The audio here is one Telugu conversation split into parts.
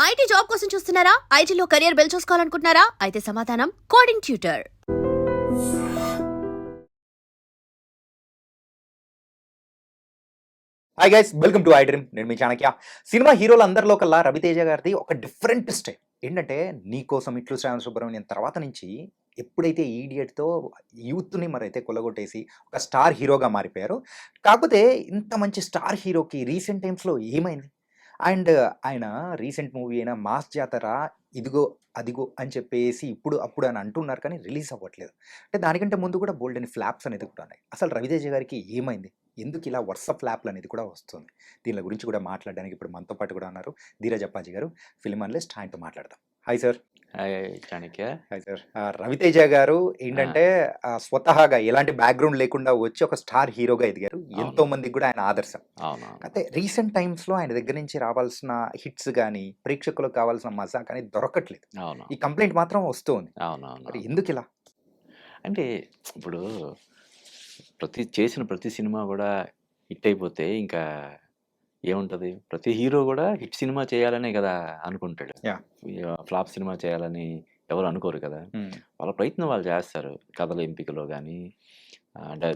ఐటీ జాబ్ కోసం చూస్తున్నారా? ఐటీలో కెరియర్ బిల్డ్ చూసుకోవాలనుకుంటున్నారా? అయితే సమాధానం coding tutor. Hi guys, welcome to I dream. నేను మీ చాణక్య. సినిమా హీరోలు అందరిలో కల్లా రవితేజ గారిది ఒక డిఫరెంట్ స్టైల్ ఏంటంటే, నీ కోసం ఇట్లు శ్రావణ సుబ్రహ్మణ్యం తర్వాత నుంచి ఎప్పుడైతే ఈడియట్తో యూత్ని మరైతే కొల్లగొట్టేసి ఒక స్టార్ హీరోగా మారిపోయారు. కాకపోతే ఇంత మంచి స్టార్ హీరోకి రీసెంట్ టైమ్స్లో ఏమైంది? అండ్ ఆయన రీసెంట్ మూవీ అయిన మాస్ జాతర ఇదిగో అదిగో అని చెప్పేసి ఇప్పుడు అప్పుడు అని అంటున్నారు, కానీ రిలీజ్ అవ్వట్లేదు. అంటే దానికంటే ముందు కూడా బోల్డ్ అని ఫ్లాప్స్ అనేది కూడా ఉన్నాయి. అసలు రవితేజ గారికి ఏమైంది? ఎందుకు ఇలా వరుస ఫ్లాప్లు అనేది కూడా వస్తుంది? దీని గురించి కూడా మాట్లాడడానికి ఇప్పుడు మనతో పాటు కూడా ఉన్నారు ధీరజ్ అప్పాజీ గారు, ఫిల్మ్ అనలిస్ట్. ఆయనతో మాట్లాడదాం. Hi sir. Hi Chanakya. Hi sir. Ravi Teja గారు ఏంటంటే స్వతహాగా ఎలాంటి బ్యాక్గ్రౌండ్ లేకుండా వచ్చి ఒక స్టార్ హీరోగా ఎదిగారు. ఎంతో మందికి కూడా ఆయన ఆదర్శం. అవును. అయితే రీసెంట్ టైమ్స్లో ఆయన దగ్గర నుంచి రావాల్సిన హిట్స్ కానీ ప్రేక్షకులకు కావాల్సిన మజా కానీ దొరకట్లేదు. అవును. ఈ కంప్లైంట్ మాత్రం వస్తుంది. అవునవును. మరి ఎందుకు ఇలా? అంటే ఇప్పుడు చేసిన ప్రతి సినిమా కూడా హిట్ అయిపోతే ఇంకా ఏముంటది? ప్రతి హీరో కూడా హిట్ సినిమా చేయాలనే కదా అనుకుంటాడు. Yeah. ఫ్లాప్ సినిమా చేయాలని ఎవరు అనుకోరు కదా. వాళ్ళ ప్రయత్నం వాళ్ళు చేస్తారు. కథల ఎంపికలో కానీ,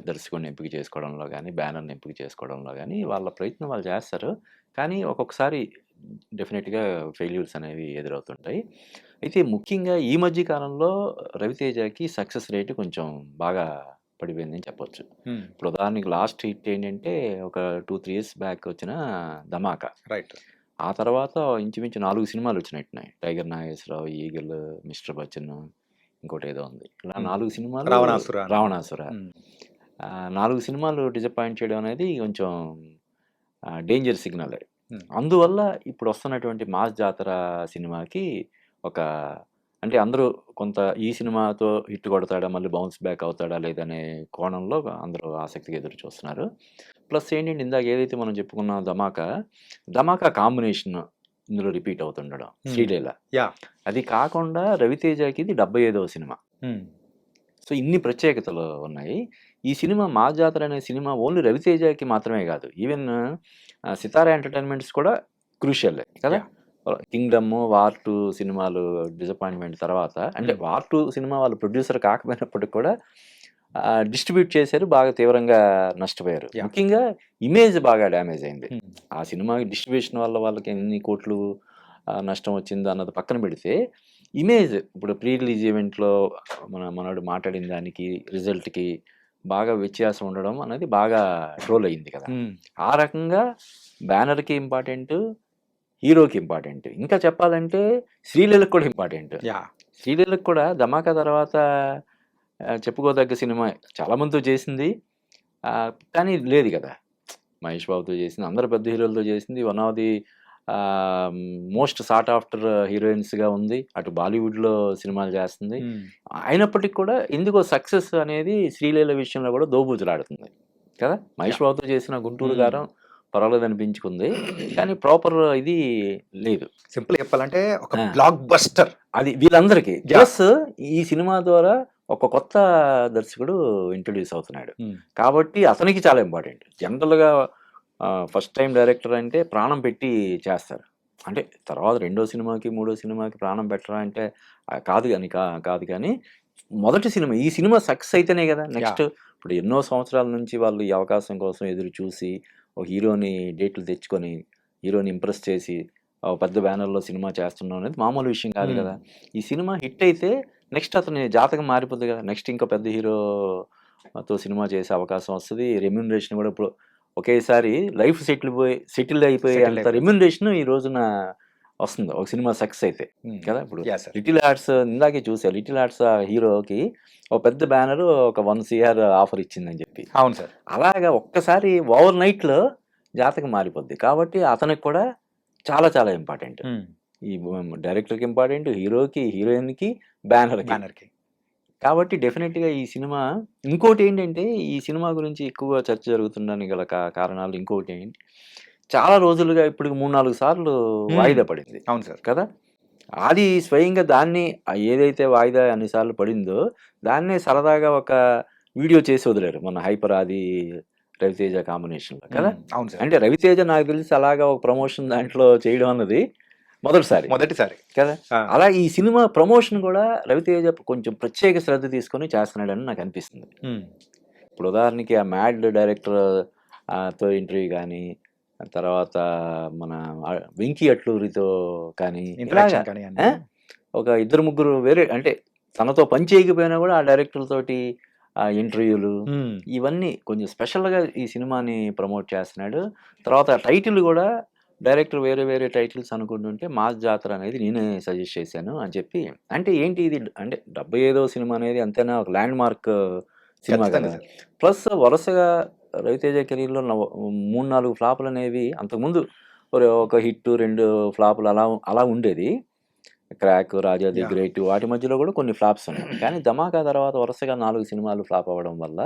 దర్శకుడిని ఎంపిక చేసుకోవడంలో కానీ, బ్యానర్ని ఎంపిక చేసుకోవడంలో కానీ వాళ్ళ ప్రయత్నం వాళ్ళు చేస్తారు. కానీ ఒక్కొక్కసారి డెఫినెట్గా ఫెయిల్యూర్స్ అనేవి ఎదురవుతుంటాయి. అయితే ముఖ్యంగా ఈ మధ్య కాలంలో రవితేజకి సక్సెస్ రేటు కొంచెం బాగా పడిపోయిందని చెప్పొచ్చు. ఇప్పుడు ఉదాహరణకి లాస్ట్ హిట్ ఏంటంటే ఒక 2-3 years బ్యాక్ వచ్చిన ధమాకా. రైట్. ఆ తర్వాత ఇంచుమించు 4 సినిమాలు వచ్చినట్టున్నాయి. Tiger Nageswararao, Eagle, Mister Bachchan, ఇంకోటి ఏదో ఉంది. ఇలా 4 సినిమాలు. రావణాసుర. 4 సినిమాలు డిసప్పాయింట్ చేయడం అనేది కొంచెం డేంజర్ సిగ్నల్. అందువల్ల ఇప్పుడు వస్తున్నటువంటి మాస్ జాతర సినిమాకి ఒక అంటే అందరూ కొంత ఈ సినిమాతో హిట్ కొడతాడా, మళ్ళీ బౌన్స్ బ్యాక్ అవుతాడా లేదనే కోణంలో అందరూ ఆసక్తిగా ఎదురు చూస్తున్నారు. ప్లస్ ఏంటంటే ఇందాక ఏదైతే మనం చెప్పుకున్న ధమాకా కాంబినేషన్ ఇందులో రిపీట్ అవుతుండడం, శ్రీలీల. అది కాకుండా రవితేజకి ఇది 75వ సినిమా. సో ఇన్ని ప్రత్యేకతలు ఉన్నాయి. ఈ సినిమా మా జాతర అనే సినిమా ఓన్లీ రవితేజకి మాత్రమే కాదు, ఈవెన్ సితారా ఎంటర్టైన్మెంట్స్ కూడా క్రూషియల్ కదా. కింగ్డమ్, వార్ 2 సినిమాలు డిసప్పాయింట్మెంట్ తర్వాత, అంటే వార్ 2 సినిమా వాళ్ళు ప్రొడ్యూసర్ కాకపోయినప్పటికి కూడా డిస్ట్రిబ్యూట్ చేశారు, బాగా తీవ్రంగా నష్టపోయారు. ముఖ్యంగా ఇమేజ్ బాగా డ్యామేజ్ అయింది. ఆ సినిమా డిస్ట్రిబ్యూషన్ వల్ల వాళ్ళకి ఎన్ని కోట్లు నష్టం వచ్చిందో అన్నది పక్కన పెడితే, ఇమేజ్ ఇప్పుడు ప్రీ రిలీజ్ ఈవెంట్లో మనోడు మాట్లాడిన దానికి రిజల్ట్కి బాగా వ్యత్యాసం ఉండడం అనేది బాగా ట్రోల్ అయింది కదా. ఆ రకంగా బ్యానర్కి ఇంపార్టెంట్, హీరోకి ఇంపార్టెంట్, ఇంకా చెప్పాలంటే శ్రీలీలకు కూడా ఇంపార్టెంట్. శ్రీలీలకు కూడా ధమాకా తర్వాత చెప్పుకోదగ్గ సినిమా చాలామందితో చేసింది, కానీ లేదు కదా. మహేష్ బాబుతో చేసింది, అందరు పెద్ద హీరోలతో చేసింది, one of the most sought after హీరోయిన్స్గా ఉంది. అటు బాలీవుడ్లో సినిమాలు చేస్తుంది. అయినప్పటికీ కూడా ఎందుకో సక్సెస్ అనేది శ్రీలీల విషయంలో కూడా దోబూచులాడుతుంది కదా. మహేష్ బాబుతో చేసిన గుంటూరు గారం పర్వాలేదు అనిపించుకుంది, కానీ ప్రాపర్ ఇది లేదు. సింపుల్ చెప్పాలంటే ఒక బ్లాక్ బస్టర్ అది వీళ్ళందరికీ. ప్లస్ ఈ సినిమా ద్వారా ఒక కొత్త దర్శకుడు ఇంట్రడ్యూస్ అవుతున్నాడు కాబట్టి అతనికి చాలా ఇంపార్టెంట్. జనరల్గా ఫస్ట్ టైం డైరెక్టర్ అంటే ప్రాణం పెట్టి చేస్తారు. అంటే తర్వాత 2వ సినిమాకి 3వ సినిమాకి ప్రాణం పెట్టరా అంటే కాదు కానీ మొదటి సినిమా, ఈ సినిమా సక్సెస్ అయితేనే కదా నెక్స్ట్. ఇప్పుడు ఎన్నో సంవత్సరాల నుంచి వాళ్ళు ఈ అవకాశం కోసం ఎదురు చూసి ఒక హీరోని డేట్లు తెచ్చుకొని హీరోని ఇంప్రెస్ చేసి పెద్ద బ్యానర్లో సినిమా చేస్తున్నాం అనేది మామూలు విషయం కాదు కదా. ఈ సినిమా హిట్ అయితే నెక్స్ట్ అతని జాతకం మారిపోతుంది కదా. నెక్స్ట్ ఇంకా పెద్ద హీరోతో సినిమా చేసే అవకాశం వస్తుంది. రెమ్యూనరేషన్ కూడా ఇప్పుడు ఒకేసారి లైఫ్ సెటిల్ అయిపోయే అంత రెమ్యూనరేషన్ ఈ రోజున వస్తుంది ఒక సినిమా సక్సెస్ అయితే కదా. ఇప్పుడు లిటిల్ ఆర్ట్స్ ఇందాకే చూసా, లిటిల్ ఆర్ట్స్ హీరోకి ఒక పెద్ద బ్యానర్ ఒక 1 crore ఆఫర్ ఇచ్చిందని చెప్పి. అవును సార్. అలాగా ఒక్కసారి ఓవర్ నైట్లో జాతకం మారిపోద్ది. కాబట్టి అతనికి కూడా చాలా చాలా ఇంపార్టెంట్. ఈ డైరెక్టర్కి ఇంపార్టెంట్, హీరోకి, హీరోయిన్కి, బ్యానర్కి. కాబట్టి డెఫినెట్గా ఈ సినిమా, ఇంకోటి ఏంటంటే ఈ సినిమా గురించి ఎక్కువగా చర్చ జరుగుతుండడానికి గల కారణాలు ఇంకోటి ఏంటి, చాలా రోజులుగా ఇప్పుడు 3-4 సార్లు వాయిదా పడింది. అవును సార్ కదా. అది స్వయంగా దాన్ని ఏదైతే వాయిదా అన్నిసార్లు పడిందో దాన్నే సరదాగా ఒక వీడియో చేసి వదిలేరు మన హైపర్ ఆది రవితేజ కాంబినేషన్లో కదా. అవును సార్. అంటే రవితేజ నాకు తెలిసి అలాగా ఒక ప్రమోషన్ దాంట్లో చేయడం అన్నది మొదటిసారి కదా. అలా ఈ సినిమా ప్రమోషన్ కూడా రవితేజ కొంచెం ప్రత్యేక శ్రద్ధ తీసుకొని చేస్తున్నాడని నాకు అనిపిస్తుంది. ఇప్పుడు ఉదాహరణకి ఆ మ్యాడ్ డైరెక్టర్ తో ఇంటర్వ్యూ కానీ, తర్వాత మన వెంకీ అట్లూరితో కానీ, ఇలాగా ఒక ఇద్దరు ముగ్గురు వేరే అంటే తనతో పని చేయకపోయినా కూడా ఆ డైరెక్టర్లతోటి ఇంటర్వ్యూలు ఇవన్నీ కొంచెం స్పెషల్గా ఈ సినిమాని ప్రమోట్ చేస్తున్నాడు. తర్వాత టైటిల్ కూడా డైరెక్టర్ వేరే వేరే టైటిల్స్ అనుకుంటుంటే మాస్ జాతర అనేది నేనే సజెస్ట్ చేశాను అని చెప్పి. అంటే ఏంటి ఇది అంటే 75వ సినిమా అనేది అంతేనా ఒక ల్యాండ్ మార్క్ సినిమా కదా. ప్లస్ వరుసగా రవితేజ కెరీర్లో 3-4 ఫ్లాపులు అనేవి అంతకుముందు ఒక హిట్ 2 ఫ్లాపులు అలా ఉండేది. క్రాక్, రాజా ది గ్రేట్ వాటి మధ్యలో కూడా కొన్ని ఫ్లాప్స్ ఉన్నాయి. కానీ ధమాకా తర్వాత వరుసగా 4 సినిమాలు ఫ్లాప్ అవ్వడం వల్ల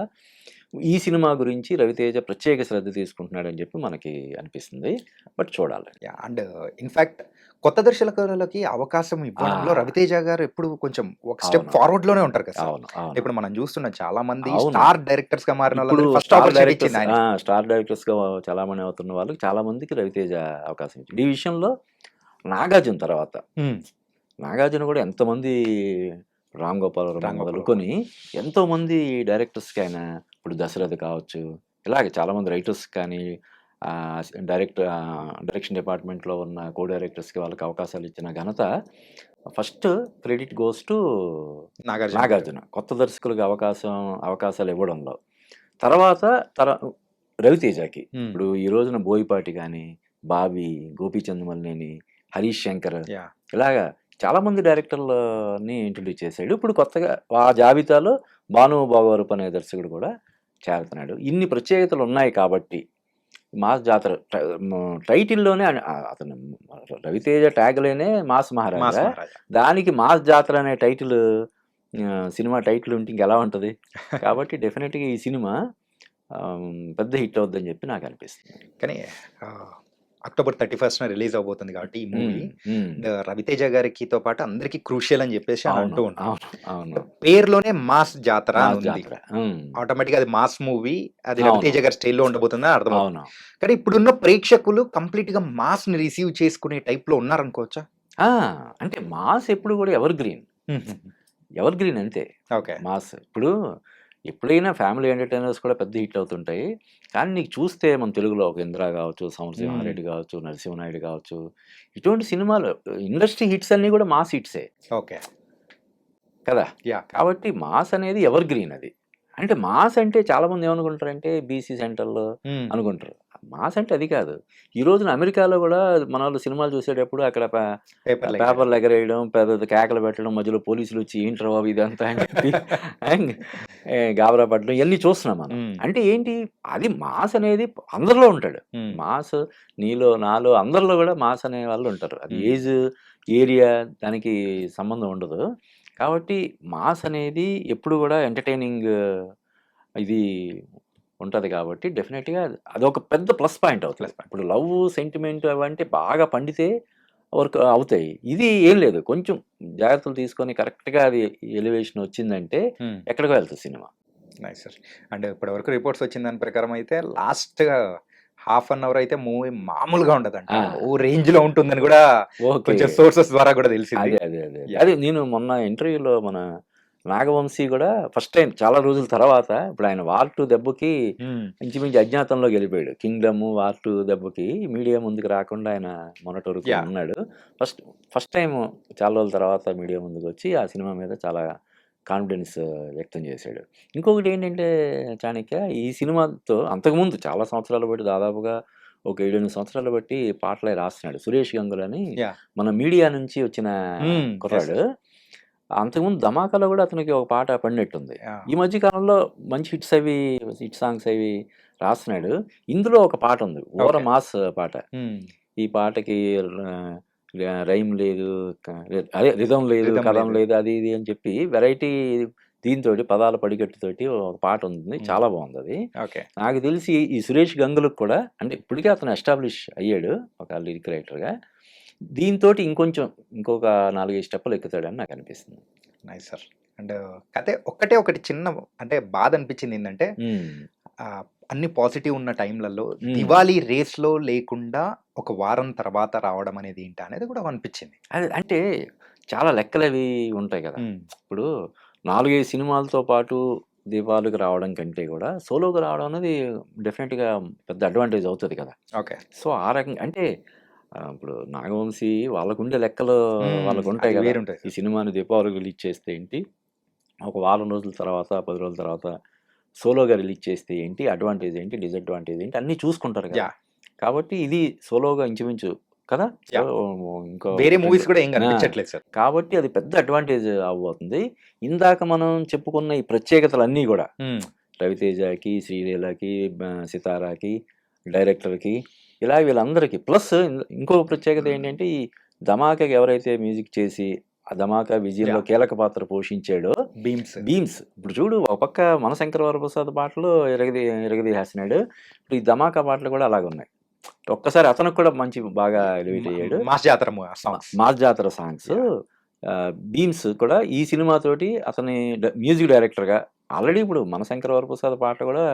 ఈ సినిమా గురించి రవితేజ ప్రత్యేక శ్రద్ధ తీసుకుంటున్నాడని చెప్పి మనకి అనిపిస్తుంది. బట్ చూడాలి. అండ్ ఇన్ఫాక్ట్ కొత్త దర్శకులకి అవకాశం ఇవ్వడంలో రవితేజ గారు ఎప్పుడు కొంచెం ఒక స్టెప్ ఫార్వర్డ్ లోనే ఉంటారు కదా. ఇప్పుడు మనం చూస్తున్నాం చాలా మంది స్టార్ డైరెక్టర్స్ గా మారిన వాళ్ళు ఫస్ట్ ఆపర్చునిటీ స్టార్ డైరెక్టర్స్ గా చాలా మంది అవుతున్న వాళ్ళకి చాలా మందికి రవితేజ అవకాశం ఇచ్చింది. ఈ విషయంలో నాగార్జున తర్వాత నాగార్జున కూడా ఎంతమంది రామ్ గోపాల్ మొదలుకొని ఎంతోమంది డైరెక్టర్స్కి ఆయన ఇప్పుడు దశరథ కావచ్చు, ఇలాగే చాలామంది రైటర్స్ కానీ డైరెక్షన్ డిపార్ట్మెంట్లో ఉన్న కో డైరెక్టర్స్కి వాళ్ళకి అవకాశాలు ఇచ్చిన ఘనత first credit goes to Nagarjuna. కొత్త దర్శకులకు అవకాశాలు ఇవ్వడంలో తర్వాత రవితేజకి ఇప్పుడు ఈ రోజున బోయపాటి కానీ, బాబీ, గోపీచంద్ మల్లేని, హరీష్ శంకర్ ఇలాగా చాలా మంది డైరెక్టర్లని ఇంట్రడ్యూస్ చేశాడు. ఇప్పుడు కొత్తగా ఆ జాబితాలో భాను భోగవరపు అనే దర్శకుడు కూడా చేరుతున్నాడు. ఇన్ని ప్రత్యేకతలు ఉన్నాయి కాబట్టి మాస్ జాతర టైటిల్లోనే అతను రవితేజ ట్యాగ్లోనే మాస్ మహారాజా, దానికి మాస్ జాతర అనే టైటిల్ సినిమా టైటిల్ ఉంటే ఇంకెలా ఉంటుంది. కాబట్టి డెఫినెట్గా ఈ సినిమా పెద్ద హిట్ అవుద్దని చెప్పి నాకు అనిపిస్తుంది. కానీ అక్టోబర్ 31st రిలీజ్ అవబోతుంది కాబట్టి ఈ మూవీ రవితేజ గారికితో పాటు అందరికి క్రూషియల్ అని చెప్పేసి అంటూ ఉంటాం. పేరులోనే మాస్ జాతర ఆటోమేటిక్ అది మాస్ మూవీ, అది రవితేజ గారి స్టైల్లో ఉండబోతుందని అర్థం. కానీ ఇప్పుడున్న ప్రేక్షకులు కంప్లీట్ గా మాస్ ని రిసీవ్ చేసుకునే టైప్ లో ఉన్నారనుకోవచ్చా? అంటే మాస్ ఎప్పుడు కూడా ఎవర్ గ్రీన్ అంతే. ఓకే, మాస్ ఇప్పుడు ఎప్పుడైనా ఫ్యామిలీ ఎంటర్టైనర్స్ కూడా పెద్ద హిట్ అవుతుంటాయి. కానీ నీకు చూస్తే మన తెలుగులో ఒక ఇందిరా కావచ్చు, సమరసింహారెడ్డి కావచ్చు, నరసింహనాయుడు కావచ్చు, ఇటువంటి సినిమాలు ఇండస్ట్రీ హిట్స్ అన్నీ కూడా మాస్ హిట్సే. ఓకే కదా. కాబట్టి మాస్ అనేది ఎవర్ గ్రీన్. అది అంటే మాస్ అంటే చాలా మంది ఏమనుకుంటారంటే బీసీ సెంటర్లో అనుకుంటారు. మాస్ అంటే అది కాదు. ఈ రోజున అమెరికాలో కూడా మన వాళ్ళు సినిమాలు చూసేటప్పుడు అక్కడ పేపర్లు ఎగరేయడం, పెద్ద కేకలు పెట్టడం, మధ్యలో పోలీసులు వచ్చి ఏంట్రా బాబు ఇదంతా అని చెప్పి గాబరా పట్టడం ఇవన్నీ చూస్తున్నాం మనం. అంటే ఏంటి, అది మాస్ అనేది అందరిలో ఉంటాడు. మాస్ నీలో నాలో అందరిలో కూడా మాస్ అనే వాళ్ళు ఉంటారు. అది ఏజ్, ఏరియా దానికి సంబంధం ఉండదు. కాబట్టి మాస్ అనేది ఎప్పుడు కూడా ఎంటర్టైనింగ్ ఇది ఉంటుంది. కాబట్టి డెఫినెట్గా అదొక పెద్ద ప్లస్ పాయింట్ అవుతుంది. ఇప్పుడు లవ్, సెంటిమెంట్ అవంటే బాగా పండితే వర్క్ అవుతాయి. ఇది ఏం లేదు, కొంచెం జాగ్రత్తలు తీసుకొని కరెక్ట్గా అది ఎలివేషన్ వచ్చిందంటే ఎక్కడికో వెళ్తుంది సినిమా. Nice sir. అండ్ ఇప్పటి వరకు రిపోర్ట్స్ వచ్చిన దాని ప్రకారం అయితే లాస్ట్గా హాఫ్ అన్ అవర్ అయితే మూవీ మామూలుగా ఉండదంట, ఓ రేంజ్ లో ఉంటుందని కూడా కొంచెం సోర్సెస్ ద్వారా కూడా తెలిసింది. అదే నేను మొన్న ఇంటర్వ్యూలో మన నాగవంశీ కూడా ఫస్ట్ టైం చాలా రోజుల తర్వాత, ఇప్పుడు ఆయన వార్ 2 దెబ్బకి ఇంచుమించు అజ్ఞాతంలో గెలిపాడు. కింగ్డమ్ వార్ 2 దెబ్బకి మీడియా ముందుకు రాకుండా ఆయన మొన్నటి వరకు ఉన్నాడు. ఫస్ట్ టైం చాలా రోజుల తర్వాత మీడియా ముందుకు వచ్చి ఆ సినిమా మీద చాలా కాన్ఫిడెన్స్ వ్యక్తం చేశాడు. ఇంకొకటి ఏంటంటే చాణక్య, ఈ సినిమాతో అంతకుముందు చాలా సంవత్సరాలు బట్టి, దాదాపుగా ఒక 7-8 సంవత్సరాలు బట్టి పాటలే రాస్తున్నాడు. సురేష్ గంగులు అని మన మీడియా నుంచి వచ్చిన కుర్రాడు. అంతకుముందు ధమాకాలో కూడా అతనికి ఒక పాట పడినట్టుంది. ఈ మధ్య కాలంలో మంచి హిట్ సాంగ్స్ అవి రాస్తున్నాడు. ఇందులో ఒక పాట ఉంది, ఓర మాస్ పాట. ఈ పాటకి రైమ్ లేదు, అదే రిథం లేదు, కథం లేదు, అది ఇది అని చెప్పి వెరైటీ దీంతో పదాల పడిగట్టుతోటి ఒక పాట ఉంది, చాలా బాగుంది అది. నాకు తెలిసి ఈ సురేష్ గంగులకు కూడా, అంటే ఇప్పటికే అతను ఎస్టాబ్లిష్ అయ్యాడు ఒక లిరిక్ రైటర్గా, దీంతో ఇంకొక 4-5 స్టెప్పులు ఎక్కుతాడని నాకు అనిపిస్తుంది. Nice sir. అండ్ కథ ఒకటి చిన్న అంటే బాధ అనిపించింది ఏంటంటే, అన్ని పాజిటివ్ ఉన్న టైంలలో Hmm. దివాళీ రేస్‌లో లేకుండా ఒక వారం తర్వాత రావడం అనేది ఏంటా అనేది కూడా అనిపించింది. అది అంటే చాలా లెక్కలవి ఉంటాయి కదా! ఇప్పుడు 4, 5 సినిమాలతో పాటు దీపావళికి రావడం కంటే కూడా సోలోగా రావడం అనేది డెఫినెట్‌గా పెద్ద అడ్వాంటేజ్ అవుతది కదా! ఓకే. సో, ఆ రకంగా అంటే ఇప్పుడు నాగవంశీ వాళ్ళకుండే లెక్కలు వాళ్ళకుంటాయి అది కదా! వేరుంటాయి ఈ సార్. సినిమాని దీపావళికి రిలీజ్ చేస్తే ఏంటి? ఒక వారం రోజుల తర్వాత, 10 రోజుల తర్వాత సోలోగా రిలీజ్ చేస్తే ఏంటి? అడ్వాంటేజ్ ఏంటి? డిసడ్వాంటేజ్ ఏంటి? అన్నీ చూసుకుంటారు కదా! యాహ్! కాబట్టి ఇది సోలోగా ఇంచుమించు కదా! So, yeah! ఇంకో వేరే 2 మూవీస్ కూడా ఏం ఆ! కనిపించట్లేదు సార్. కాబట్టి అది పెద్ద అడ్వాంటేజ్ అవ్వబోతుంది. ఇందాక మనం చెప్పుకున్న ఈ ప్రత్యేకతలన్నీ గూడా రవితేజకి, శ్రీలీలకి, సితారాకి, డైరెక్టర్‌కి ఇలా వీళ్ళందరికీ ప్లస్ ఇంకో ప్రత్యేకత ఏంటంటే ఈ ధమాకాకి ఎవరైతే మ్యూజిక్ చేసి ఆ ధమాకా విజయంలో యాహ్! కీలక పాత్ర పోషించాడో బీమ్స్. బీమ్స్. ఇప్పుడు చూడు ఒక పక్క మనశంకర వరప్రసాద్ పాటలు ఇరగదీసేస్తున్నాడు. ఇప్పుడు ఈ ధమాకా పాటలు కూడా అలాగున్నాయి. ఒక్కసారి అతనికి కూడా మంచి బాగా ఎలివేట్ అయ్యాడు. మాస్ జాతర సాంగ్స్. మాస్ జాతర సాంగ్స్. యాహ్! బీమ్స్ కూడా ఈ సినిమాతోటి అతని మ్యూజిక్ డైరెక్టర్‌గా ఆల్రెడీ ఇప్పుడు మనశంకర వరప్రసాద్ పాటలు కూడా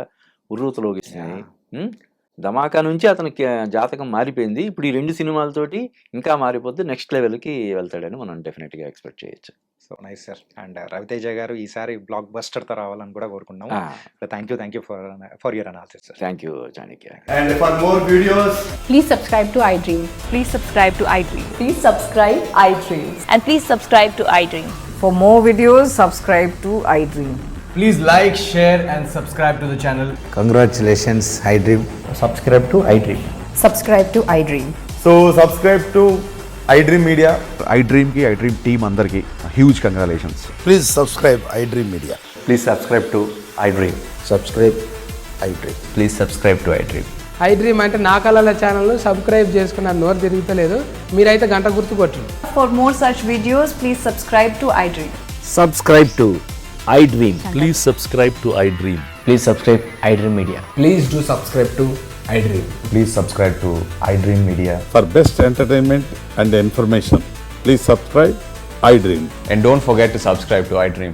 ఉర్రూతలూగిస్తున్నాయి. యాహ్! హ్మ్. ధమాకా నుంచి అతనికి జాతకం మారిపోయింది. ఇప్పుడు ఈ 2 సినిమాలతోటి ఇంకా మారిపోద్ది. నెక్స్ట్ లెవెల్‌కి వెళ్తాడని మనం డెఫినిట్‌గా ఎక్స్‌పెక్ట్ చేయొచ్చు. So nice sir. And Ravi Teja గారు ఈసారి బ్లాక్ బస్టర్‌తో రావాలని కూడా కోరుకుంటున్నాము. ఆ! Thank you for your analysis sir. Thank you Chanakya. And for more videos, Please subscribe to iDream. Please subscribe to iDream. Please subscribe iDream. And please subscribe to iDream. For more videos, subscribe to iDream. please like, share, and subscribe to the channel. Congratulations, iDream. Subscribe to iDream. Subscribe to iDream. So, subscribe to iDream Media. iDream ki iDream team అందరికి huge congratulations. Please subscribe iDream Media. Please subscribe to iDream. Subscribe iDream. Please subscribe to iDream. iDream అంటే నా కళల ఛానల్ సబ్స్క్రైబ్ చేసుకున్న నోరు తిరుగుతలేదు. మీరైతే గంట గుర్తు కొట్టండి. For more such videos, please subscribe to iDream. Subscribe to iDream. Please subscribe to iDream. Please subscribe iDream Media. Please do subscribe to iDream. Please subscribe to iDream Media. For best entertainment and information, please subscribe iDream. And don't forget to subscribe to iDream.